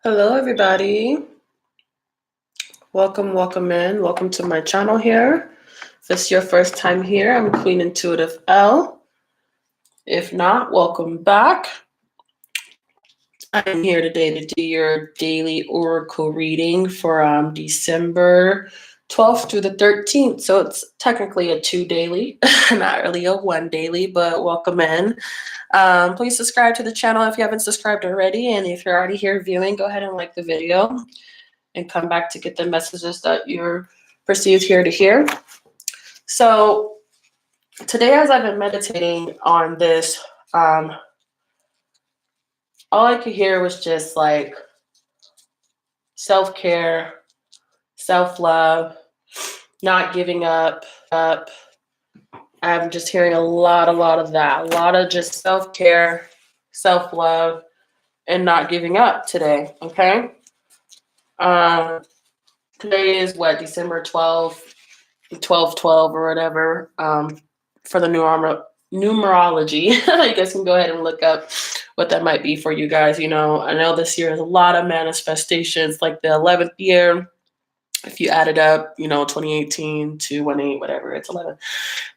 Hello, everybody. Welcome in. Welcome to my channel here. If this is your first time here, I'm QueenIntuitiveElle. If not, welcome back. I'm here today to do your daily oracle reading for December 12th through the 13th. So it's technically a 2 daily, not really a 1 daily, but welcome in. Please subscribe to the channel if you haven't subscribed already. And if you're already here viewing, go ahead and like the video and come back to get the messages that you're perceived here to hear. So today, as I've been meditating on this, all I could hear was just like self-care, self-love, not giving up. I'm just hearing a lot of that, a lot of just self-care, self-love, and not giving up today, okay? Today is what, December 12th, 12/12 or whatever, for the numerology. You guys can go ahead and look up what that might be for you guys. You know, I know this year is a lot of manifestations, like the 11th year. If you add it up, 2018 to 18, whatever, it's 11.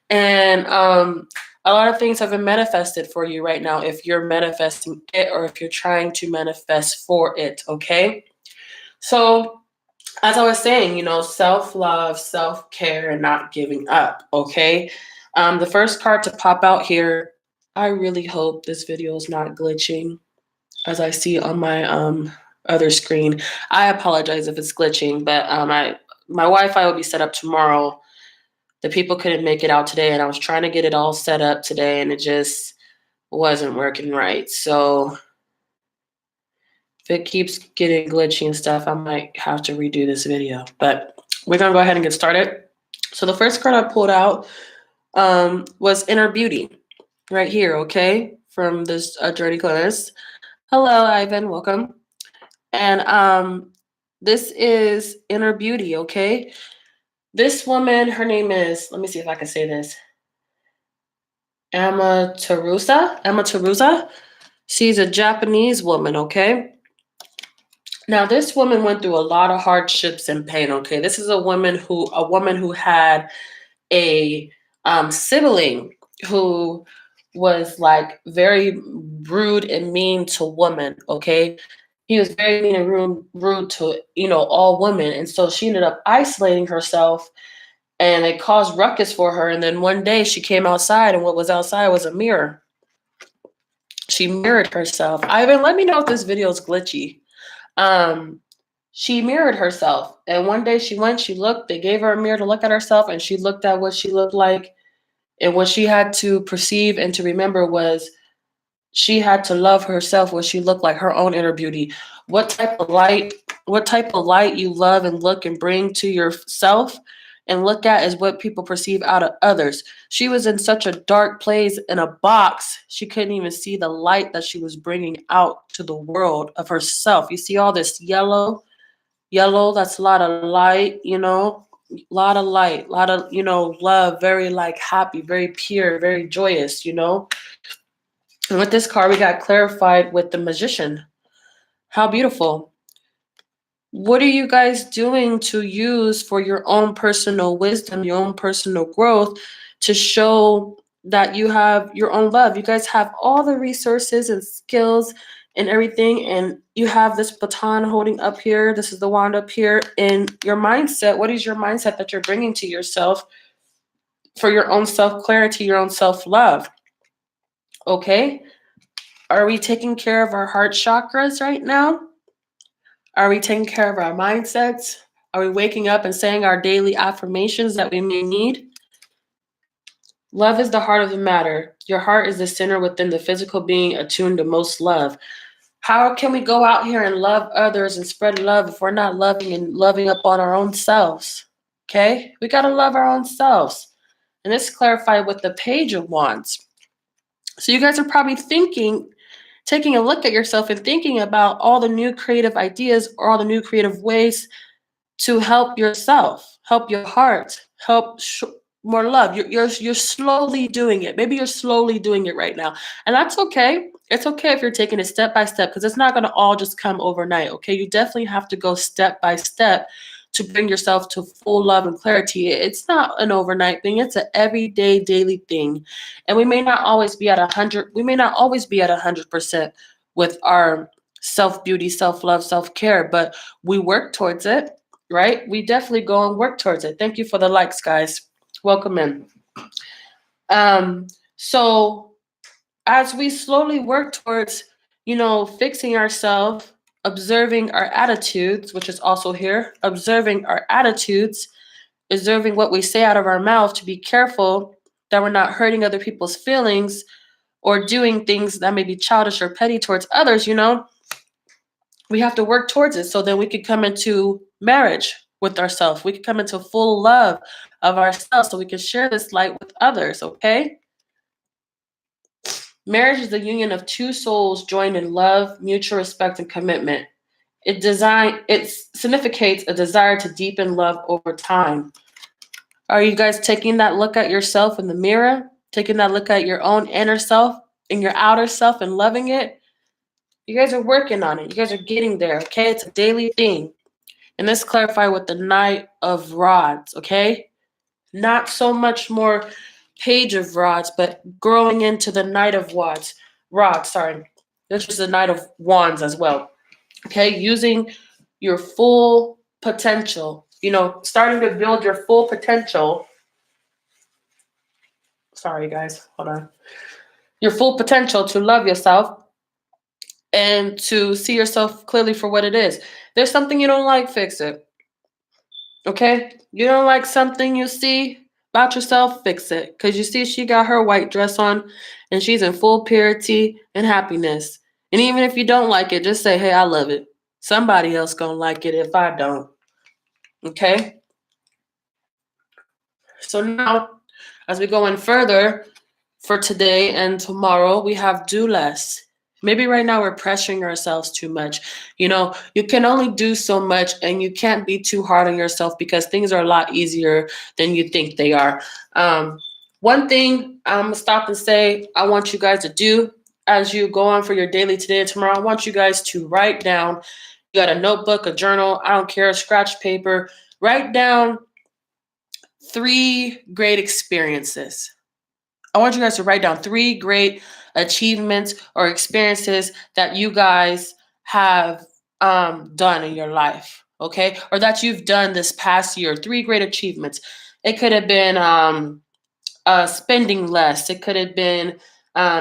And a lot of things have been manifested for you right now if you're manifesting it or if you're trying to manifest for it, okay? So as I was saying, self-love, self-care, and not giving up, okay? The first card to pop out here, I really hope this video is not glitching as I see on my other screen. I apologize if it's glitching, but my Wi-Fi will be set up tomorrow. The people couldn't make it out today, and I was trying to get it all set up today, and it just wasn't working right. So if it keeps getting glitchy and stuff, I might have to redo this video. But we're going to go ahead and get started. So the first card I pulled out was Inner Beauty right here, okay? From this Journey Class. Hello, Ivan. Welcome. And this is Inner Beauty, okay? This woman, her name is, let me see if I can say this, Amaterasu. She's a Japanese woman, okay? Now, this woman went through a lot of hardships and pain, okay? This is a woman who had a sibling who was like very rude and mean to women, okay? He was very mean and rude to, all women. And so she ended up isolating herself, and it caused ruckus for her. And then one day she came outside, and what was outside was a mirror. She mirrored herself. Ivan, let me know if this video is glitchy. She mirrored herself, and one day she looked, they gave her a mirror to look at herself, and she looked at what she looked like, and what she had to perceive and to remember was she had to love herself, what she looked like, her own inner beauty. What type of light you love and look and bring to yourself and look at is what people perceive out of others. She was in such a dark place in a box, she couldn't even see the light that she was bringing out to the world of herself. You see all this yellow, that's a lot of light, a lot of light, a lot of, love, very like happy, very pure, very joyous, And with this card, we got clarified with the Magician. How beautiful. What are you guys doing to use for your own personal wisdom, your own personal growth, to show that you have your own love? You guys have all the resources and skills and everything, and you have this baton holding up here. This is the wand up here. In your mindset, what is your mindset that you're bringing to yourself for your own self-clarity, your own self-love? Okay? Are we taking care of our heart chakras right now? Are we taking care of our mindsets? Are we waking up and saying our daily affirmations that we may need? Love is the heart of the matter. Your heart is the center within the physical being attuned to most love. How can we go out here and love others and spread love if we're not loving up on our own selves? Okay? We got to love our own selves. And this is clarified with the Page of Wands. So you guys are probably taking a look at yourself and thinking about all the new creative ideas or all the new creative ways to help yourself, help your heart, help more love. You're slowly doing it. Maybe you're slowly doing it right now. And that's okay. It's okay if you're taking it step by step because it's not going to all just come overnight. Okay. You definitely have to go step by step to bring yourself to full love and clarity. It's not an overnight thing. It's an everyday, daily thing. And we may not always be at 100. We may not always be at 100% with our self beauty, self love, self care, but we work towards it, right? We definitely go and work towards it. Thank you for the likes, guys. Welcome in. So as we slowly work towards, fixing ourselves, observing our attitudes, which is also here, observing our attitudes, observing what we say out of our mouth to be careful that we're not hurting other people's feelings or doing things that may be childish or petty towards others, we have to work towards it so then we could come into marriage with ourselves. We could come into full love of ourselves so we can share this light with others, okay? Marriage is the union of two souls joined in love, mutual respect, and commitment. It significates a desire to deepen love over time. Are you guys taking that look at yourself in the mirror? Taking that look at your own inner self and your outer self and loving it? You guys are working on it. You guys are getting there, okay? It's a daily thing. And let's clarify with the Knight of Rods, okay? Not so much more Page of Rods, but growing into the Knight of Rods, sorry. This is the Knight of Wands as well. Okay, using your full potential, starting to build your full potential. Sorry, guys, hold on. Your full potential to love yourself and to see yourself clearly for what it is. There's something you don't like, fix it. Okay? You don't like something you see about yourself, fix it. Because you see, she got her white dress on and she's in full purity and happiness. And even if you don't like it, just say, hey, I love it. Somebody else gonna like it if I don't. Okay? So now, as we go in further for today and tomorrow, we have do less. Maybe right now we're pressuring ourselves too much. You can only do so much and you can't be too hard on yourself because things are a lot easier than you think they are. One thing I'm going to stop and say I want you guys to do as you go on for your daily today and tomorrow, I want you guys to write down. You got a notebook, a journal, I don't care, scratch paper. Write down 3 great experiences. I want you guys to write down 3 great achievements or experiences that you guys have done in your life, okay? Or that you've done this past year. 3 great achievements. It could have been spending less. It could have been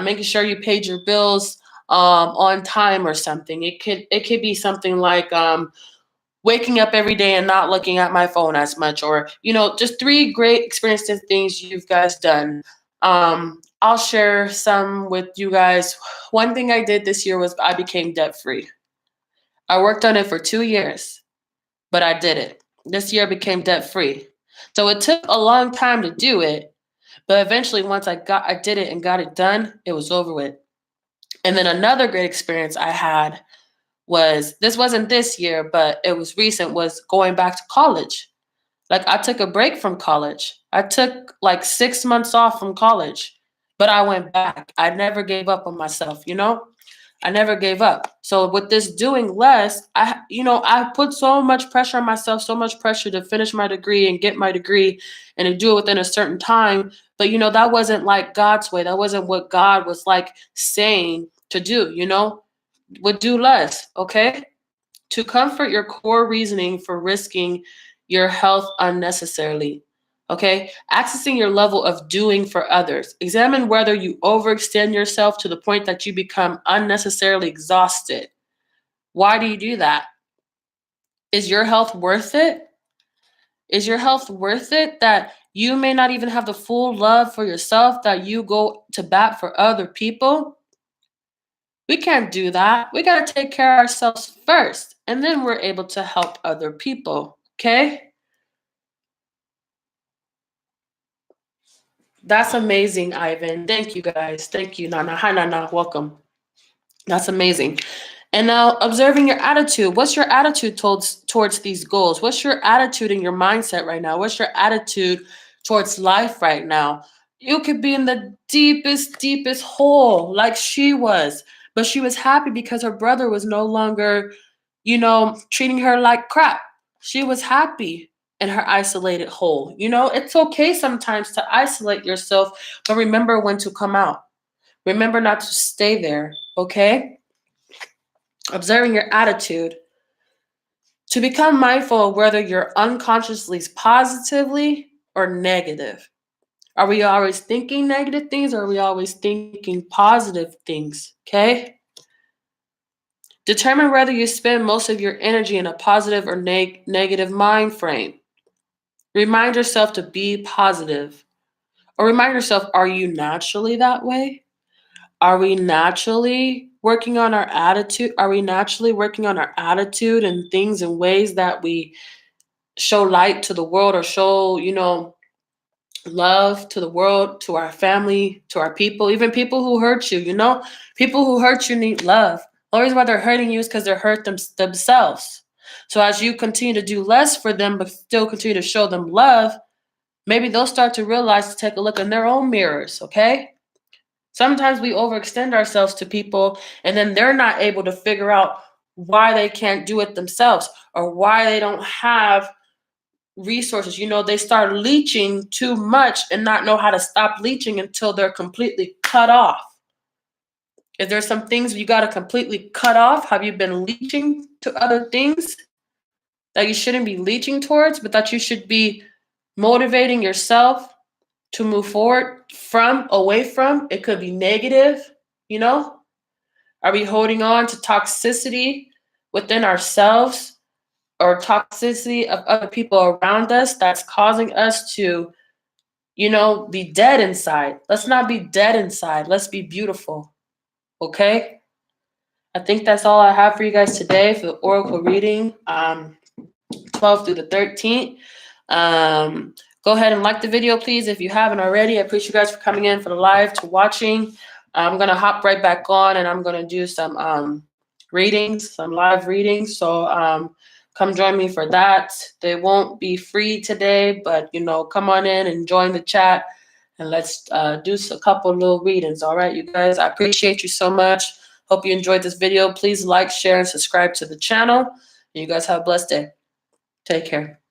making sure you paid your bills on time or something. It could be something like waking up every day and not looking at my phone as much, or just 3 great experiences, things you've guys done. I'll share some with you guys. One thing I did this year was I became debt free. I worked on it for 2 years, but I did it. This year I became debt free. So it took a long time to do it, but eventually once I did it and got it done, it was over with. And then another great experience I had this wasn't this year, but it was recent, was going back to college. Like I took a break from college. I took like 6 months off from college, but I went back. I never gave up on myself, I never gave up. So with this doing less, I put so much pressure on myself, so much pressure to finish my degree and get my degree and to do it within a certain time. But that wasn't like God's way. That wasn't what God was like saying to do, would do less, okay? To comfort your core reasoning for risking your health unnecessarily. Okay? Accessing your level of doing for others. Examine whether you overextend yourself to the point that you become unnecessarily exhausted. Why do you do that? Is your health worth it? Is your health worth it that you may not even have the full love for yourself that you go to bat for other people? We can't do that. We got to take care of ourselves first, and then we're able to help other people, okay? That's amazing, Ivan. Thank you, guys. Thank you, Nana. Hi, Nana. Welcome. That's amazing. And now, observing your attitude. What's your attitude towards these goals? What's your attitude and your mindset right now? What's your attitude towards life right now? You could be in the deepest, deepest hole like she was. But she was happy because her brother was no longer, you know, treating her like crap. She was happy in her isolated hole. You know, it's okay sometimes to isolate yourself, but remember when to come out. Remember not to stay there, okay? Observing your attitude. To become mindful of whether you're unconsciously positively or negative. Are we always thinking negative things or are we always thinking positive things? Okay? Determine whether you spend most of your energy in a positive or negative mind frame. Remind yourself to be positive. Or remind yourself, are you naturally that way? Are we naturally working on our attitude? Are we naturally working on our attitude and things and ways that we show light to the world or show, you know, love to the world, to our family, to our people, even people who hurt you, you know? People who hurt you need love. The only reason why they're hurting you is because they're hurt themselves. So as you continue to do less for them, but still continue to show them love, maybe they'll start to realize to take a look in their own mirrors, okay? Sometimes we overextend ourselves to people and then they're not able to figure out why they can't do it themselves or why they don't have resources. You know, they start leeching too much and not know how to stop leeching until they're completely cut off. Is there some things you got to completely cut off? Have you been leeching to other things that you shouldn't be leeching towards, but that you should be motivating yourself to move forward from, away from? It could be negative, you know? Are we holding on to toxicity within ourselves or toxicity of other people around us that's causing us to, you know, be dead inside? Let's not be dead inside. Let's be beautiful. Okay? I think that's all I have for you guys today for the Oracle reading, 12th through the 13th. Go ahead and like the video, please, if you haven't already. I appreciate you guys for coming in for the live to watching. I'm going to hop right back on and I'm going to do some readings, some live readings. So come join me for that. They won't be free today, but, you know, come on in and join the chat and let's do a couple little readings. All right, you guys, I appreciate you so much. Hope you enjoyed this video. Please like, share, and subscribe to the channel. You guys have a blessed day. Take care.